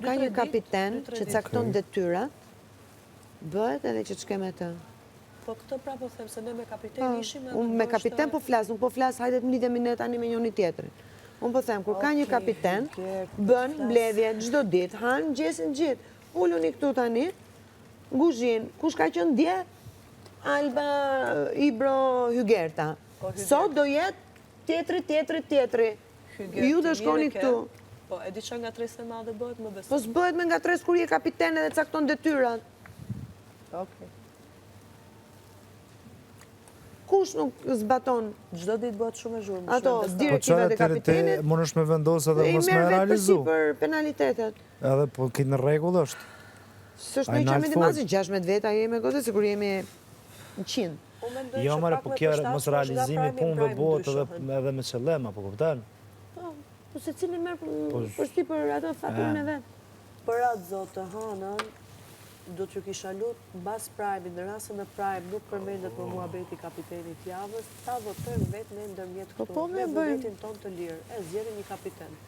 ka një kapiten që cakton detyrat, bëhet edhe që të shkem e të. Po këtë pra po them se ne me kapiten ishim edhe Unë me kapiten po flas, nuk po flas, hajde të mlidhemi ne tani me njëri tjetrin. Unë po them, kur ka një kapiten, bën mbledhje çdo ditë, han gjesin gjithë. Uluni këtu tani, guzhin, kush ka qenë dje? Alba Ibro Hygerta. Sot do jetë tjetri. Ju do shkoni këtu. Po, e di që nga tres e madhe bëhet më besoj. Po s'bëhet me nga tres kur je kapiten edhe cakton detyrat. Okej. Kush nuk zbaton? Çdo ditë bëhet shumë e zhurmë. Ato direktivat e kapitenit. Më nësh me vendosë edhe mos me realizu. I merr vetë për penalitetet. Edhe po kitë në rregull është. S'është në që me dimazi 16 veta jemi gote, sikur jemi 100. Jo, mare, po kjo mos realizimi punëve bëhet edhe me qëllim, apo kupton? Po se cili merr për shty për ato faturën e vet. Për atë zotë Hanën, do t'ju kisha lutë mbas Prime, në rastin e Prime nuk përmendet për muhabeti kapitenit javës, ta votojmë vetë ne ndërmjet këtu, me vullnetin ton të lirë, e zgjedhim një kapiten.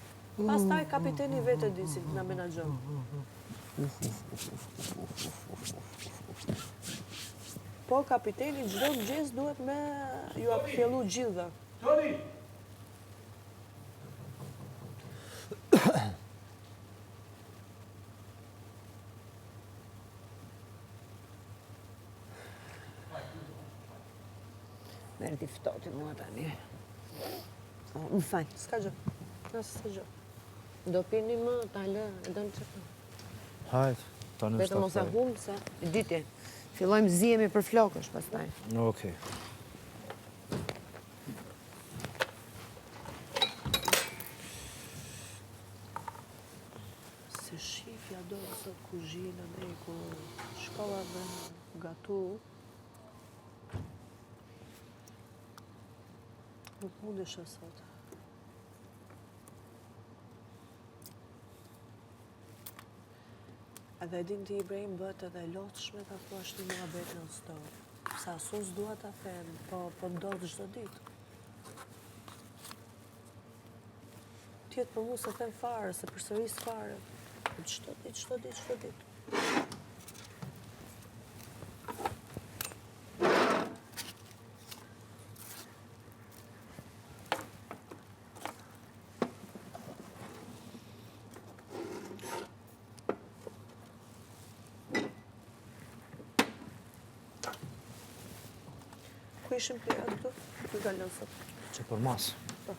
Pastaj kapiteni vetë e di si na menaxhon. Po kapiteni çdo mëngjes duhet me ju apfjellu gjithëve. Toni! Merë t'i ftoti mua tani. Më falj. S'ka gjë. Nësë s'ka gjë. Do pini më, talë, e do në qëtë. Hajt, tani vetëm mos e humbë se, diti, fillojmë zihemi për flokësh pastaj. Okej. Se shifja do të kuzhinën e ku shkova me gatu, nuk mundesha sot. Edhe din ti Ibrahim bëhet edhe lotshme ta thuash një muhabet në stove. Sa sus dua ta them, po ndodh çdo ditë. Tjetë për mu se them fare, se përsëris fare. Çdo ditë. Ku ishim për atë? Ku ka lënë sot? Që për mas. Po.